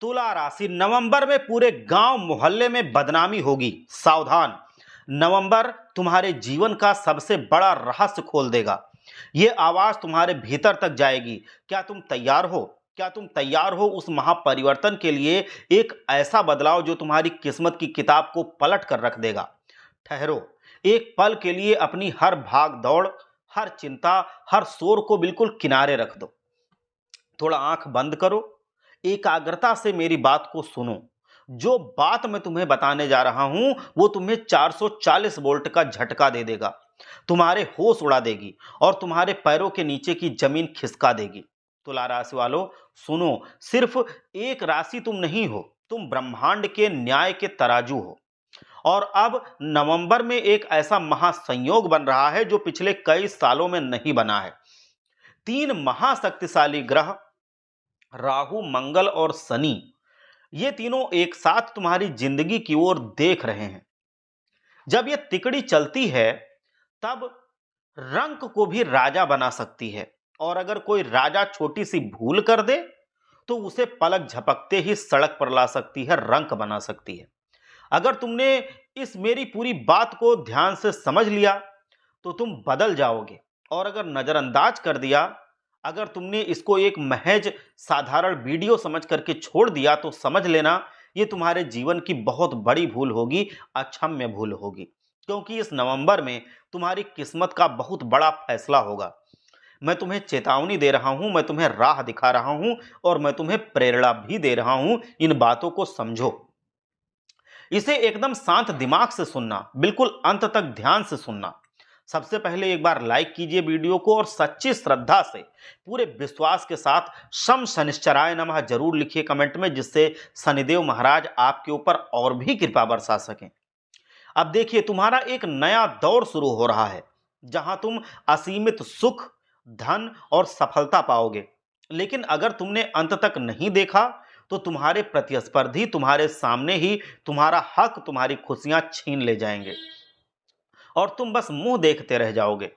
तुला राशि, नवंबर में पूरे गांव मोहल्ले में बदनामी होगी, सावधान। नवंबर तुम्हारे जीवन का सबसे बड़ा रहस्य खोल देगा। ये आवाज तुम्हारे भीतर तक जाएगी। क्या तुम तैयार हो? क्या तुम तैयार हो उस महापरिवर्तन के लिए? एक ऐसा बदलाव जो तुम्हारी किस्मत की किताब को पलट कर रख देगा। ठहरो, एक पल के लिए अपनी हर भाग दौड़, हर चिंता, हर शोर को बिल्कुल किनारे रख दो। थोड़ा आंख बंद करो, एकाग्रता से मेरी बात को सुनो। जो बात मैं तुम्हें बताने जा रहा हूं वो तुम्हें 440 वोल्ट का झटका दे देगा, तुम्हारे होश उड़ा देगी और तुम्हारे पैरों के नीचे की जमीन खिसका देगी। तुला राशि वालों सुनो, सिर्फ एक राशि तुम नहीं हो, तुम ब्रह्मांड के न्याय के तराजू हो। और अब नवंबर में एक ऐसा महासंयोग बन रहा है जो पिछले कई सालों में नहीं बना है। तीन महाशक्तिशाली ग्रह, राहु, मंगल और शनि, ये तीनों एक साथ तुम्हारी जिंदगी की ओर देख रहे हैं। जब ये तिकड़ी चलती है तब रंक को भी राजा बना सकती है, और अगर कोई राजा छोटी सी भूल कर दे तो उसे पलक झपकते ही सड़क पर ला सकती है, रंक बना सकती है। अगर तुमने इस मेरी पूरी बात को ध्यान से समझ लिया तो तुम बदल जाओगे, और अगर नजरअंदाज कर दिया, अगर तुमने इसको एक महज साधारण वीडियो समझ करके छोड़ दिया तो समझ लेना ये तुम्हारे जीवन की बहुत बड़ी भूल होगी, अक्षम्य भूल होगी। क्योंकि इस नवंबर में तुम्हारी किस्मत का बहुत बड़ा फैसला होगा। मैं तुम्हें चेतावनी दे रहा हूं, मैं तुम्हें राह दिखा रहा हूं और मैं तुम्हें प्रेरणा भी दे रहा हूं। इन बातों को समझो, इसे एकदम शांत दिमाग से सुनना, बिल्कुल अंत तक ध्यान से सुनना। सबसे पहले एक बार लाइक कीजिए वीडियो को और सच्ची श्रद्धा से, पूरे विश्वास के साथ शम शनिश्चराय नमः जरूर लिखिए कमेंट में, जिससे शनिदेव महाराज आपके ऊपर और भी कृपा बरसा सकें। अब देखिए, तुम्हारा एक नया दौर शुरू हो रहा है जहां तुम असीमित सुख, धन और सफलता पाओगे। लेकिन अगर तुमने अंत तक नहीं देखा तो तुम्हारे प्रतिस्पर्धी तुम्हारे सामने ही तुम्हारा हक, तुम्हारी खुशियां छीन ले जाएंगे और तुम बस मुंह देखते रह जाओगे।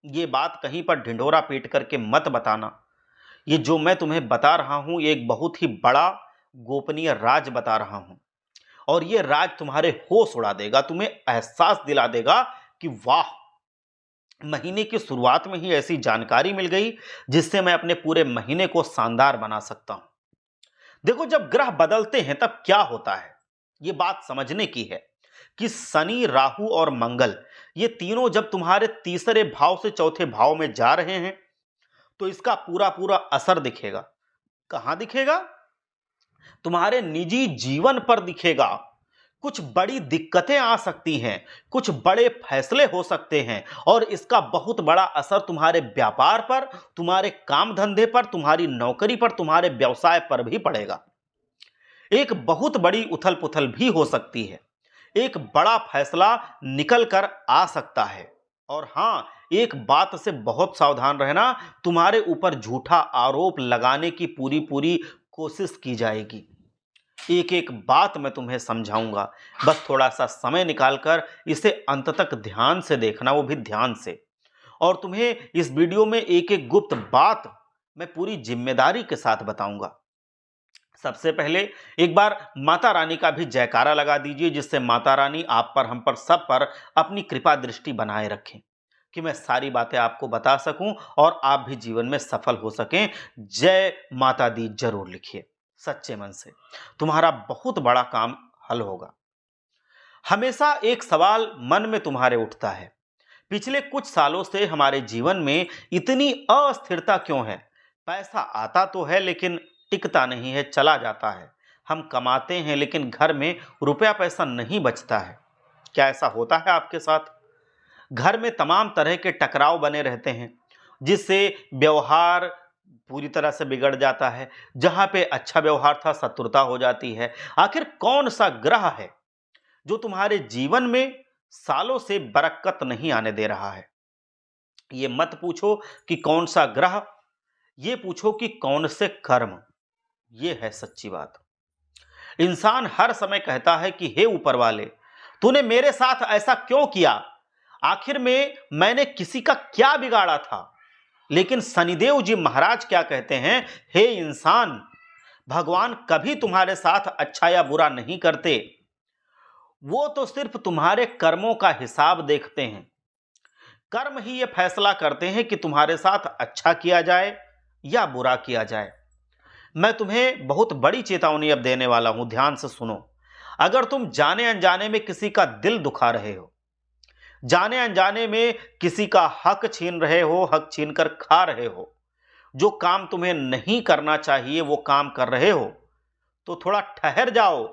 ये बात कहीं पर ढिंढोरा पीट करके मत बताना। ये जो मैं तुम्हें बता रहा हूं ये एक बहुत ही बड़ा गोपनीय राज बता रहा हूं, और ये राज तुम्हारे होश उड़ा देगा, तुम्हें एहसास दिला देगा कि वाह, महीने की शुरुआत में ही ऐसी जानकारी मिल गई जिससे मैं अपने पूरे महीने को शानदार बना सकता हूं। देखो, जब ग्रह बदलते हैं तब क्या होता है, ये बात समझने की है कि शनि, राहु और मंगल, ये तीनों जब तुम्हारे तीसरे भाव से चौथे भाव में जा रहे हैं तो इसका पूरा पूरा असर दिखेगा। कहां दिखेगा? तुम्हारे निजी जीवन पर दिखेगा। कुछ बड़ी दिक्कतें आ सकती हैं, कुछ बड़े फैसले हो सकते हैं, और इसका बहुत बड़ा असर तुम्हारे व्यापार पर, तुम्हारे काम धंधे पर, तुम्हारी नौकरी पर, तुम्हारे व्यवसाय पर भी पड़ेगा। एक बहुत बड़ी उथल पुथल भी हो सकती है, एक बड़ा फैसला निकल कर आ सकता है। और हां, एक बात से बहुत सावधान रहना, तुम्हारे ऊपर झूठा आरोप लगाने की पूरी पूरी कोशिश की जाएगी। एक एक बात मैं तुम्हें समझाऊंगा, बस थोड़ा सा समय निकालकर इसे अंत तक ध्यान से देखना, वो भी ध्यान से। और तुम्हें इस वीडियो में एक एक गुप्त बात मैं पूरी जिम्मेदारी के साथ बताऊंगा। सबसे पहले एक बार माता रानी का भी जयकारा लगा दीजिए, जिससे माता रानी आप पर, हम पर, सब पर अपनी कृपा दृष्टि बनाए रखें, कि मैं सारी बातें आपको बता सकूं और आप भी जीवन में सफल हो सकें। जय माता दी जरूर लिखिए सच्चे मन से, तुम्हारा बहुत बड़ा काम हल होगा। हमेशा एक सवाल मन में तुम्हारे उठता है, पिछले कुछ सालों से हमारे जीवन में इतनी अस्थिरता क्यों है? पैसा आता तो है लेकिन टिकता नहीं है, चला जाता है। हम कमाते हैं लेकिन घर में रुपया पैसा नहीं बचता है। क्या ऐसा होता है आपके साथ? घर में तमाम तरह के टकराव बने रहते हैं, जिससे व्यवहार पूरी तरह से बिगड़ जाता है। जहां पे अच्छा व्यवहार था, शत्रुता हो जाती है। आखिर कौन सा ग्रह है जो तुम्हारे जीवन में सालों से बरकत नहीं आने दे रहा है? ये मत पूछो कि कौन सा ग्रह, ये पूछो कि कौन से कर्म। ये है सच्ची बात। इंसान हर समय कहता है कि हे ऊपर वाले, तूने मेरे साथ ऐसा क्यों किया? आखिर में मैंने किसी का क्या बिगाड़ा था? लेकिन शनिदेव जी महाराज क्या कहते हैं? हे इंसान, भगवान कभी तुम्हारे साथ अच्छा या बुरा नहीं करते, वो तो सिर्फ तुम्हारे कर्मों का हिसाब देखते हैं। कर्म ही ये फैसला करते हैं कि तुम्हारे साथ अच्छा किया जाए या बुरा किया जाए। मैं तुम्हें बहुत बड़ी चेतावनी अब देने वाला हूं, ध्यान से सुनो। अगर तुम जाने अनजाने में किसी का दिल दुखा रहे हो, जाने अनजाने में किसी का हक छीन रहे हो, हक छीन कर खा रहे हो, जो काम तुम्हें नहीं करना चाहिए वो काम कर रहे हो, तो थोड़ा ठहर जाओ।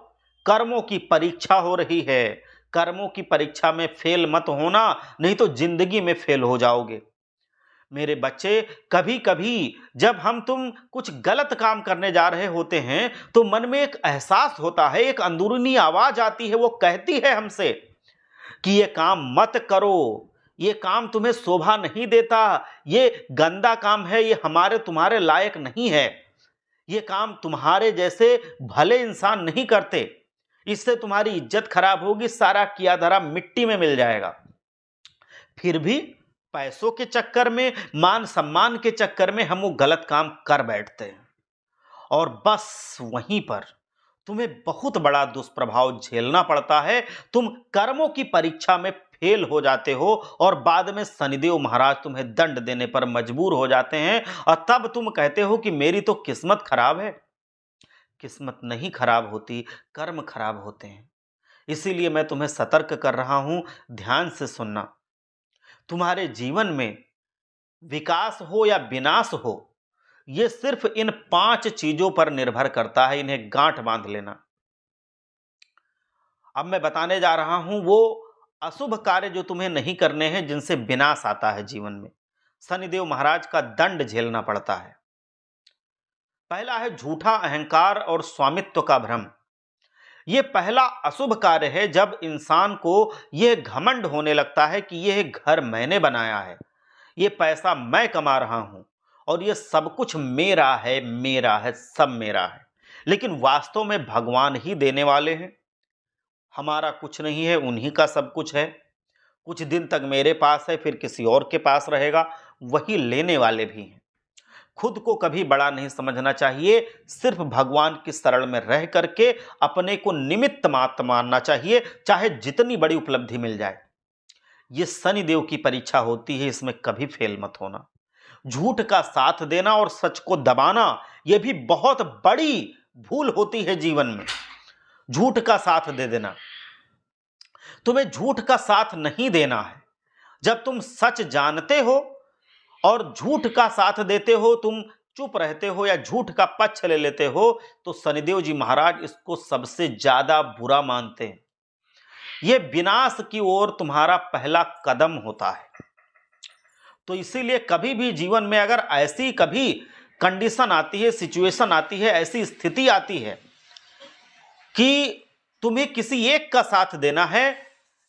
कर्मों की परीक्षा हो रही है। कर्मों की परीक्षा में फेल मत होना, नहीं तो जिंदगी में फेल हो जाओगे। मेरे बच्चे, कभी कभी जब हम तुम कुछ गलत काम करने जा रहे होते हैं तो मन में एक एहसास होता है, एक अंदरूनी आवाज आती है, वो कहती है हमसे कि ये काम मत करो, ये काम तुम्हें शोभा नहीं देता, ये गंदा काम है, ये हमारे तुम्हारे लायक नहीं है, ये काम तुम्हारे जैसे भले इंसान नहीं करते, इससे तुम्हारी इज्जत खराब होगी, सारा किया धरा मिट्टी में मिल जाएगा। फिर भी पैसों के चक्कर में, मान सम्मान के चक्कर में हम वो गलत काम कर बैठते हैं और बस वहीं पर तुम्हें बहुत बड़ा दुष्प्रभाव झेलना पड़ता है। तुम कर्मों की परीक्षा में फेल हो जाते हो और बाद में शनिदेव महाराज तुम्हें दंड देने पर मजबूर हो जाते हैं और तब तुम कहते हो कि मेरी तो किस्मत खराब है। किस्मत नहीं खराब होती, कर्म खराब होते हैं। इसीलिए मैं तुम्हें सतर्क कर रहा हूं, ध्यान से सुनना। तुम्हारे जीवन में विकास हो या विनाश हो, यह सिर्फ इन 5 चीजों पर निर्भर करता है। इन्हें गांठ बांध लेना। अब मैं बताने जा रहा हूं वो अशुभ कार्य जो तुम्हें नहीं करने हैं, जिनसे विनाश आता है जीवन में, शनिदेव महाराज का दंड झेलना पड़ता है। पहला है झूठा अहंकार और स्वामित्व का भ्रम। यह पहला अशुभ कार्य है जब इंसान को यह घमंड होने लगता है कि यह घर मैंने बनाया है, ये पैसा मैं कमा रहा हूं और ये सब कुछ मेरा है, मेरा है, सब मेरा है। लेकिन वास्तव में भगवान ही देने वाले हैं। हमारा कुछ नहीं है, उन्हीं का सब कुछ है। कुछ दिन तक मेरे पास है, फिर किसी और के पास रहेगा। वही लेने वाले भी हैं। खुद को कभी बड़ा नहीं समझना चाहिए, सिर्फ भगवान की शरण में रह करके अपने को निमित्त मात्र मानना चाहिए, चाहे जितनी बड़ी उपलब्धि मिल जाए। ये शनिदेव की परीक्षा होती है, इसमें कभी फेल मत होना। झूठ का साथ देना और सच को दबाना, यह भी बहुत बड़ी भूल होती है जीवन में। झूठ का साथ दे देना, तुम्हें झूठ का साथ नहीं देना है। जब तुम सच जानते हो और झूठ का साथ देते हो, तुम चुप रहते हो या झूठ का पक्ष ले लेते हो, तो शनिदेव जी महाराज इसको सबसे ज्यादा बुरा मानते हैं। यह विनाश की ओर तुम्हारा पहला कदम होता है। तो इसीलिए कभी भी जीवन में अगर ऐसी कभी कंडीशन आती है, सिचुएशन आती है, ऐसी स्थिति आती है कि तुम्हें किसी एक का साथ देना है,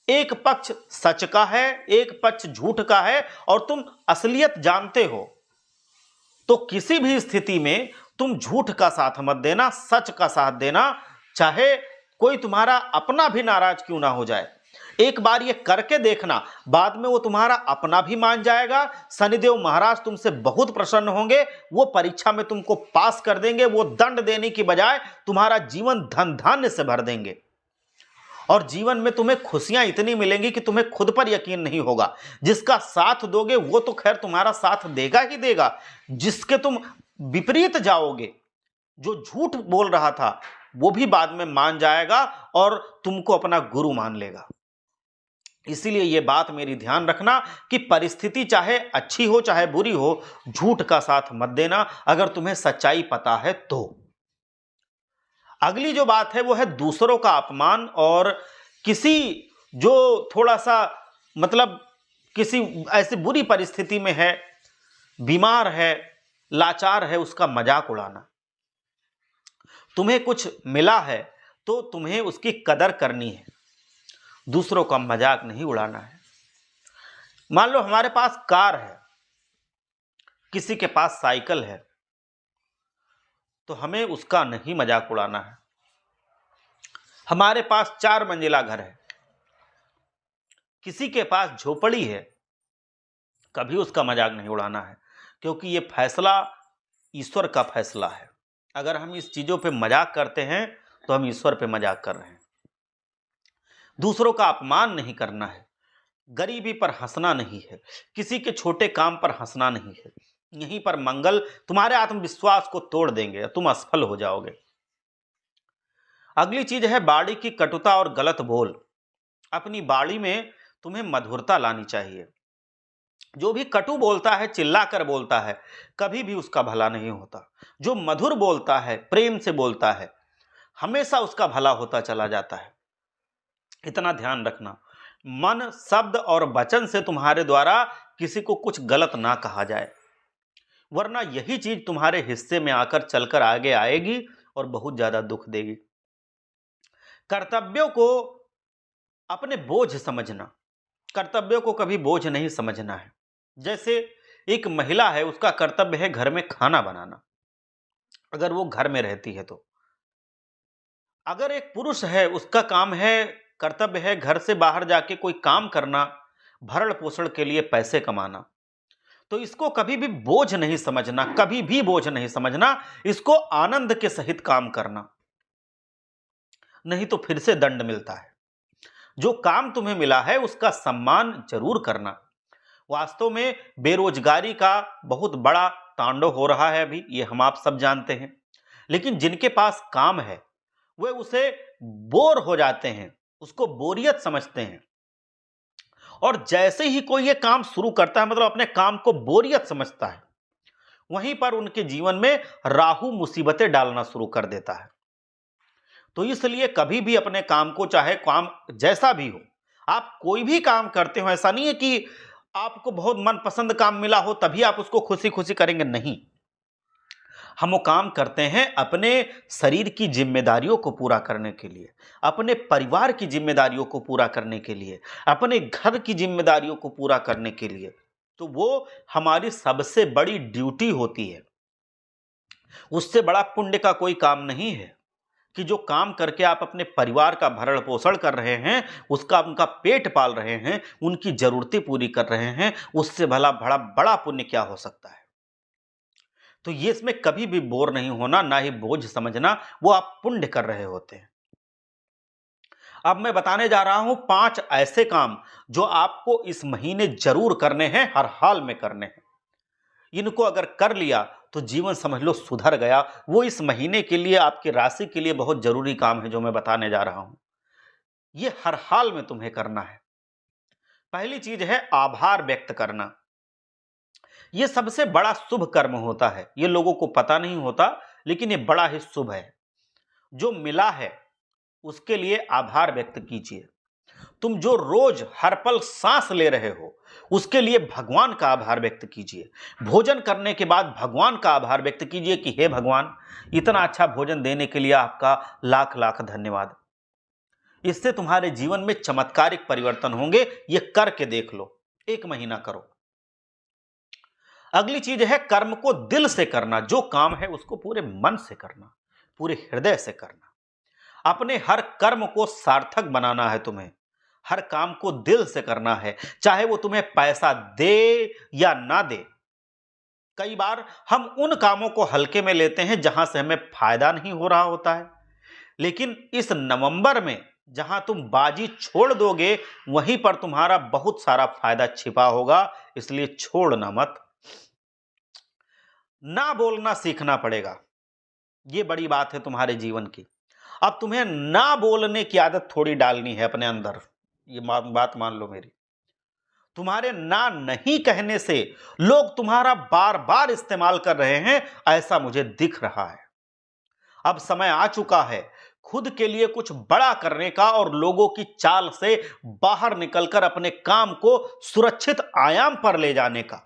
एक पक्ष सच का है, एक पक्ष झूठ का है और तुम असलियत जानते हो, तो किसी भी स्थिति में तुम झूठ का साथ मत देना, सच का साथ देना, चाहे कोई तुम्हारा अपना भी नाराज क्यों ना हो जाए। एक बार ये करके देखना, बाद में वो तुम्हारा अपना भी मान जाएगा। शनिदेव महाराज तुमसे बहुत प्रसन्न होंगे, वो परीक्षा में तुमको पास कर देंगे। वो दंड देने की बजाय तुम्हारा जीवन धन धान्य से भर देंगे और जीवन में तुम्हें खुशियां इतनी मिलेंगी कि तुम्हें खुद पर यकीन नहीं होगा। जिसका साथ दोगे वो तो खैर तुम्हारा साथ देगा ही देगा, जिसके तुम विपरीत जाओगे, जो झूठ बोल रहा था, वो भी बाद में मान जाएगा और तुमको अपना गुरु मान लेगा। इसीलिए ये बात मेरी ध्यान रखना कि परिस्थिति चाहे अच्छी हो चाहे बुरी हो, झूठ का साथ मत देना अगर तुम्हें सच्चाई पता है तो। अगली जो बात है वो है दूसरों का अपमान और किसी जो थोड़ा सा मतलब किसी ऐसी बुरी परिस्थिति में है, बीमार है, लाचार है, उसका मजाक उड़ाना। तुम्हें कुछ मिला है तो तुम्हें उसकी कदर करनी है, दूसरों का मजाक नहीं उड़ाना है। मान लो हमारे पास कार है, किसी के पास साइकिल है, तो हमें उसका नहीं मजाक उड़ाना है। हमारे पास 4 मंजिला घर है, किसी के पास झोपड़ी है, कभी उसका मजाक नहीं उड़ाना है, क्योंकि यह फैसला ईश्वर का फैसला है। अगर हम इस चीजों पे मजाक करते हैं तो हम ईश्वर पे मजाक कर रहे हैं। दूसरों का अपमान नहीं करना है, गरीबी पर हंसना नहीं है, किसी के छोटे काम पर हंसना नहीं है। यहीं पर मंगल तुम्हारे आत्मविश्वास को तोड़ देंगे, तुम असफल हो जाओगे। अगली चीज है बाड़ी की कटुता और गलत बोल। अपनी बाड़ी में तुम्हें मधुरता लानी चाहिए। जो भी कटु बोलता है, चिल्लाकर बोलता है, कभी भी उसका भला नहीं होता। जो मधुर बोलता है, प्रेम से बोलता है, हमेशा उसका भला होता चला जाता है। इतना ध्यान रखना, मन, शब्द और वचन से तुम्हारे द्वारा किसी को कुछ गलत ना कहा जाए, वरना यही चीज तुम्हारे हिस्से में आकर चलकर आगे आएगी और बहुत ज्यादा दुख देगी। कर्तव्यों को अपने बोझ समझना, कर्तव्यों को कभी बोझ नहीं समझना है। जैसे एक महिला है, उसका कर्तव्य है घर में खाना बनाना, अगर वो घर में रहती है तो। अगर एक पुरुष है, उसका काम है, कर्तव्य है घर से बाहर जाके कोई काम करना, भरण पोषण के लिए पैसे कमाना, तो इसको कभी भी बोझ नहीं समझना, कभी भी बोझ नहीं समझना। इसको आनंद के सहित काम करना, नहीं तो फिर से दंड मिलता है। जो काम तुम्हें मिला है उसका सम्मान जरूर करना। वास्तव में बेरोजगारी का बहुत बड़ा तांडव हो रहा है अभी, ये हम आप सब जानते हैं। लेकिन जिनके पास काम है वे उसे बोर हो जाते हैं, उसको बोरियत समझते हैं। और जैसे ही कोई ये काम शुरू करता है, मतलब अपने काम को बोरियत समझता है, वहीं पर उनके जीवन में राहु मुसीबतें डालना शुरू कर देता है। तो इसलिए कभी भी अपने काम को, चाहे काम जैसा भी हो, आप कोई भी काम करते हो, ऐसा नहीं है कि आपको बहुत मनपसंद काम मिला हो तभी आप उसको खुशी खुशी करेंगे, नहीं। हम वो काम करते हैं अपने शरीर की जिम्मेदारियों को पूरा करने के लिए, अपने परिवार की जिम्मेदारियों को पूरा करने के लिए, अपने घर की जिम्मेदारियों को पूरा करने के लिए। तो वो हमारी सबसे बड़ी ड्यूटी होती है। उससे बड़ा पुण्य का कोई काम नहीं है कि जो काम करके आप अपने परिवार का भरण पोषण कर रहे हैं, उसका उनका पेट पाल रहे हैं, उनकी जरूरतें पूरी कर रहे हैं, उससे भला बड़ा बड़ा पुण्य क्या हो सकता है। तो ये इसमें कभी भी बोर नहीं होना, ना ही बोझ समझना, वो आप पुण्य कर रहे होते हैं। अब मैं बताने जा रहा हूं 5 ऐसे काम जो आपको इस महीने जरूर करने हैं, हर हाल में करने हैं। इनको अगर कर लिया तो जीवन समझ लो सुधर गया। वो इस महीने के लिए, आपकी राशि के लिए बहुत जरूरी काम है जो मैं बताने जा रहा हूं। ये हर हाल में तुम्हें करना है। पहली चीज है आभार व्यक्त करना। ये सबसे बड़ा शुभ कर्म होता है, ये लोगों को पता नहीं होता, लेकिन ये बड़ा ही शुभ है। जो मिला है उसके लिए आभार व्यक्त कीजिए। तुम जो रोज हर पल सांस ले रहे हो उसके लिए भगवान का आभार व्यक्त कीजिए। भोजन करने के बाद भगवान का आभार व्यक्त कीजिए कि हे भगवान, इतना अच्छा भोजन देने के लिए आपका लाख लाख धन्यवाद। इससे तुम्हारे जीवन में चमत्कारिक परिवर्तन होंगे। ये करके देख लो, 1 महीना करो। अगली चीज है कर्म को दिल से करना। जो काम है उसको पूरे मन से करना, पूरे हृदय से करना। अपने हर कर्म को सार्थक बनाना है तुम्हें। हर काम को दिल से करना है, चाहे वो तुम्हें पैसा दे या ना दे। कई बार हम उन कामों को हल्के में लेते हैं जहां से हमें फायदा नहीं हो रहा होता है, लेकिन इस नवंबर में जहां तुम बाजी छोड़ दोगे वहीं पर तुम्हारा बहुत सारा फायदा छिपा होगा। इसलिए छोड़ना मत। ना बोलना सीखना पड़ेगा, ये बड़ी बात है तुम्हारे जीवन की। अब तुम्हें ना बोलने की आदत थोड़ी डालनी है अपने अंदर, ये बात मान लो मेरी। तुम्हारे ना नहीं कहने से लोग तुम्हारा बार बार इस्तेमाल कर रहे हैं, ऐसा मुझे दिख रहा है। अब समय आ चुका है खुद के लिए कुछ बड़ा करने का और लोगों की चाल से बाहर निकलकर अपने काम को सुरक्षित आयाम पर ले जाने का।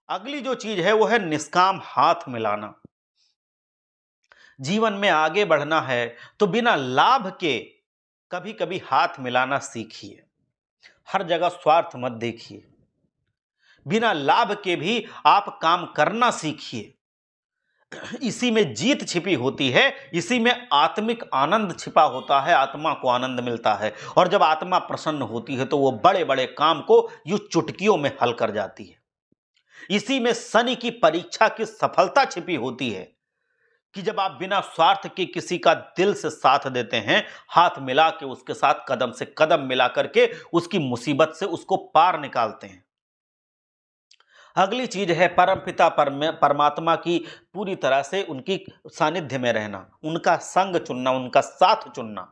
अगली जो चीज है वो है निष्काम हाथ मिलाना। जीवन में आगे बढ़ना है तो बिना लाभ के कभी कभी हाथ मिलाना सीखिए। हर जगह स्वार्थ मत देखिए। बिना लाभ के भी आप काम करना सीखिए। इसी में जीत छिपी होती है, इसी में आत्मिक आनंद छिपा होता है, आत्मा को आनंद मिलता है। और जब आत्मा प्रसन्न होती है तो वो बड़े बड़े काम को यूं चुटकियों में हल कर जाती है। इसी में शनि की परीक्षा की सफलता छिपी होती है। कि जब आप बिना स्वार्थ के किसी का दिल से साथ देते हैं, हाथ मिला के उसके साथ कदम से कदम मिला करके उसकी मुसीबत से उसको पार निकालते हैं। अगली चीज है परमपिता परमात्मा की पूरी तरह से उनकी सानिध्य में रहना, उनका संग चुनना, उनका साथ चुनना।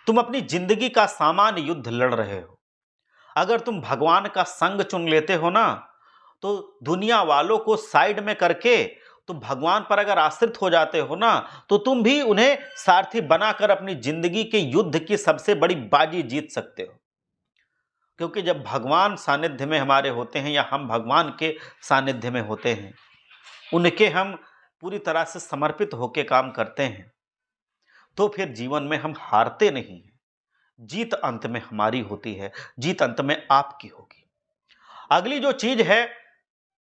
तुम अपनी जिंदगी का सामान्य युद्ध लड़ रहे हो। अगर तुम भगवान का संग चुन लेते हो ना, तो दुनिया वालों को साइड में करके तुम भगवान पर अगर आश्रित हो जाते हो ना, तो तुम भी उन्हें सारथी बनाकर अपनी जिंदगी के युद्ध की सबसे बड़ी बाजी जीत सकते हो। क्योंकि जब भगवान सानिध्य में हमारे होते हैं या हम भगवान के सानिध्य में होते हैं, उनके हम पूरी तरह से समर्पित होकर काम करते हैं, तो फिर जीवन में हम हारते नहीं हैं। जीत अंत में हमारी होती है, जीत अंत में आपकी होगी। अगली जो चीज है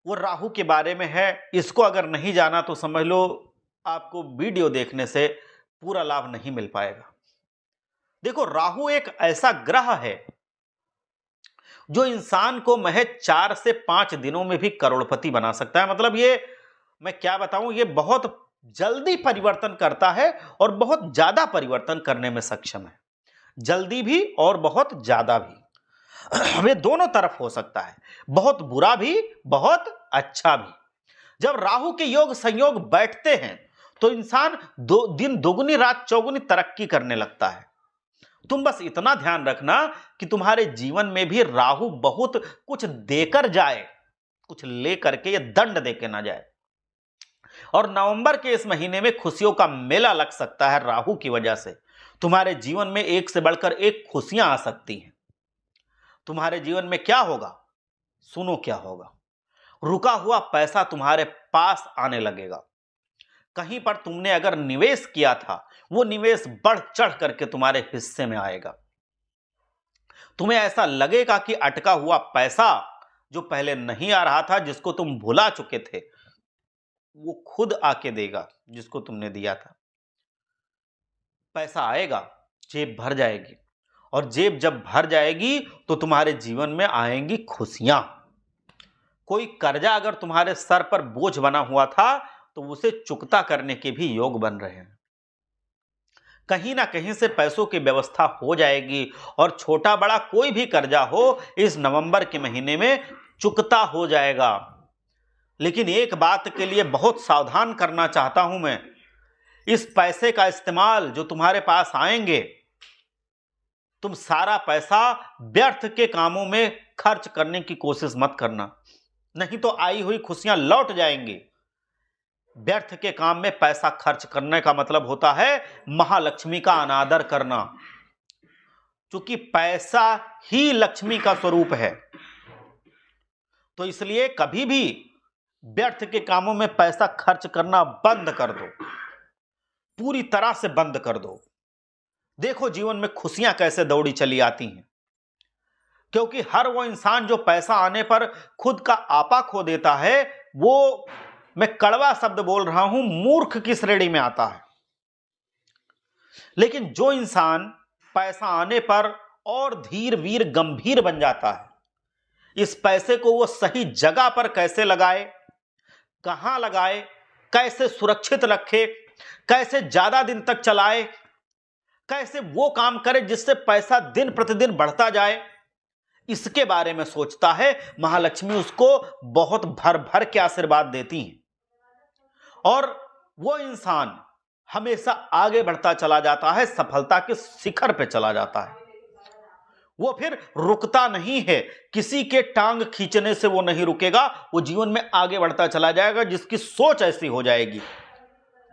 वो राहु के बारे में है। इसको अगर नहीं जाना तो समझ लो आपको वीडियो देखने से पूरा लाभ नहीं मिल पाएगा। देखो, राहु एक ऐसा ग्रह है जो इंसान को महज 4 से 5 दिनों में भी करोड़पति बना सकता है। मतलब ये मैं क्या बताऊं, ये बहुत जल्दी परिवर्तन करता है और बहुत ज्यादा परिवर्तन करने में सक्षम है। जल्दी भी और बहुत ज्यादा भी, वे दोनों तरफ हो सकता है, बहुत बुरा भी बहुत अच्छा भी। जब राहु के योग संयोग बैठते हैं तो इंसान दिन दोगुनी रात चौगुनी तरक्की करने लगता है। तुम बस इतना ध्यान रखना कि तुम्हारे जीवन में भी राहु बहुत कुछ देकर जाए, कुछ लेकर के, या दंड देके ना जाए। और नवंबर के इस महीने में खुशियों का मेला लग सकता है। राहु की वजह से तुम्हारे जीवन में एक से बढ़कर एक खुशियां आ सकती हैं। तुम्हारे जीवन में क्या होगा, सुनो क्या होगा। रुका हुआ पैसा तुम्हारे पास आने लगेगा। कहीं पर तुमने अगर निवेश किया था, वो निवेश बढ़ चढ़ करके तुम्हारे हिस्से में आएगा। तुम्हें ऐसा लगेगा कि अटका हुआ पैसा जो पहले नहीं आ रहा था, जिसको तुम भुला चुके थे, वो खुद आके देगा जिसको तुमने दिया था। पैसा आएगा, जेब भर जाएगी, और जेब जब भर जाएगी तो तुम्हारे जीवन में आएंगी खुशियां। कोई कर्जा अगर तुम्हारे सर पर बोझ बना हुआ था तो उसे चुकता करने के भी योग बन रहे हैं। कहीं ना कहीं से पैसों की व्यवस्था हो जाएगी, और छोटा बड़ा कोई भी कर्जा हो, इस नवंबर के महीने में चुकता हो जाएगा। लेकिन एक बात के लिए बहुत सावधान करना चाहता हूं मैं, इस पैसे का इस्तेमाल जो तुम्हारे पास आएंगे, तुम सारा पैसा व्यर्थ के कामों में खर्च करने की कोशिश मत करना, नहीं तो आई हुई खुशियां लौट जाएंगी। व्यर्थ के काम में पैसा खर्च करने का मतलब होता है महालक्ष्मी का अनादर करना, क्योंकि पैसा ही लक्ष्मी का स्वरूप है। तो इसलिए कभी भी व्यर्थ के कामों में पैसा खर्च करना बंद कर दो, पूरी तरह से बंद कर दो। देखो जीवन में खुशियां कैसे दौड़ी चली आती हैं, क्योंकि हर वो इंसान जो पैसा आने पर खुद का आपा खो देता है, वो, मैं कड़वा शब्द बोल रहा हूं, मूर्ख की श्रेणी में आता है। लेकिन जो इंसान पैसा आने पर और धीर वीर गंभीर बन जाता है, इस पैसे को वो सही जगह पर कैसे लगाए, कहां लगाए, कैसे सुरक्षित रखे, कैसे ज्यादा दिन तक चलाए, कैसे वो काम करे जिससे पैसा दिन प्रतिदिन बढ़ता जाए, इसके बारे में सोचता है, महालक्ष्मी उसको बहुत भर भर के आशीर्वाद देती हैं। और वो इंसान हमेशा आगे बढ़ता चला जाता है, सफलता के शिखर पे चला जाता है। वो फिर रुकता नहीं है, किसी के टांग खींचने से वो नहीं रुकेगा, वो जीवन में आगे बढ़ता चला जाएगा। जिसकी सोच ऐसी हो जाएगी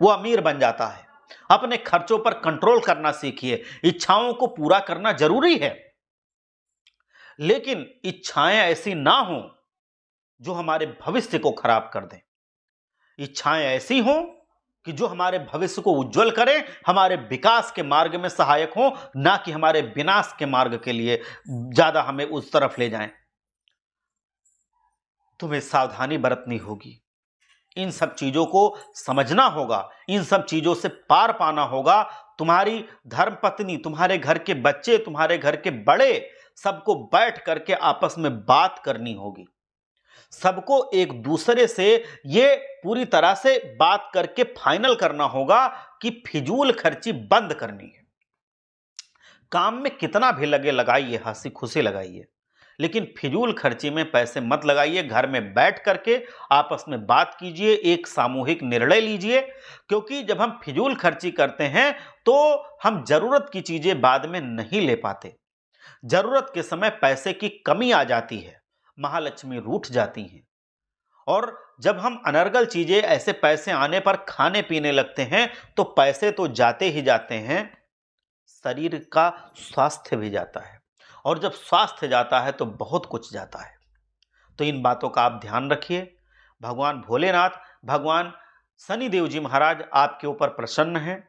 वो अमीर बन जाता है। अपने खर्चों पर कंट्रोल करना सीखिए। इच्छाओं को पूरा करना जरूरी है, लेकिन इच्छाएं ऐसी ना हो जो हमारे भविष्य को खराब कर दें। इच्छाएं ऐसी हों कि जो हमारे भविष्य को उज्जवल करें, हमारे विकास के मार्ग में सहायक हों, ना कि हमारे विनाश के मार्ग के लिए ज्यादा हमें उस तरफ ले जाएं। तुम्हें सावधानी बरतनी होगी, इन सब चीजों को समझना होगा, इन सब चीजों से पार पाना होगा। तुम्हारी धर्मपत्नी, तुम्हारे घर के बच्चे, तुम्हारे घर के बड़े, सबको बैठ करके आपस में बात करनी होगी, सबको एक दूसरे से ये पूरी तरह से बात करके फाइनल करना होगा कि फिजूल खर्ची बंद करनी है। काम में कितना भी लगे लगाइए, हंसी खुशी लगाइए, लेकिन फिजूल खर्ची में पैसे मत लगाइए। घर में बैठ करके आपस में बात कीजिए, एक सामूहिक निर्णय लीजिए, क्योंकि जब हम फिजूल खर्ची करते हैं तो हम जरूरत की चीजें बाद में नहीं ले पाते। जरूरत के समय पैसे की कमी आ जाती है, महालक्ष्मी रूठ जाती हैं। और जब हम अनर्गल चीजें ऐसे पैसे आने पर खाने पीने लगते हैं तो पैसे तो जाते ही जाते हैं, शरीर का स्वास्थ्य भी जाता है, और जब स्वास्थ्य जाता है तो बहुत कुछ जाता है। तो इन बातों का आप ध्यान रखिए। भगवान भोलेनाथ, भगवान शनिदेव जी महाराज आपके ऊपर प्रसन्न हैं।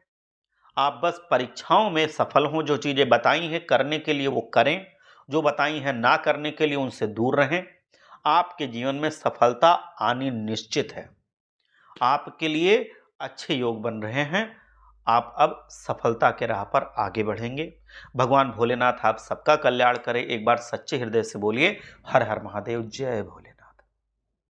आप बस परीक्षाओं में सफल हों, जो चीज़ें बताई हैं करने के लिए वो करें, जो बताई हैं ना करने के लिए उनसे दूर रहें। आपके जीवन में सफलता आनी निश्चित है। आपके लिए अच्छे योग बन रहे हैं। आप अब सफलता के राह पर आगे बढ़ेंगे। भगवान भोलेनाथ आप सबका कल्याण करें। एक बार सच्चे हृदय से बोलिए हर हर महादेव, जय भोले।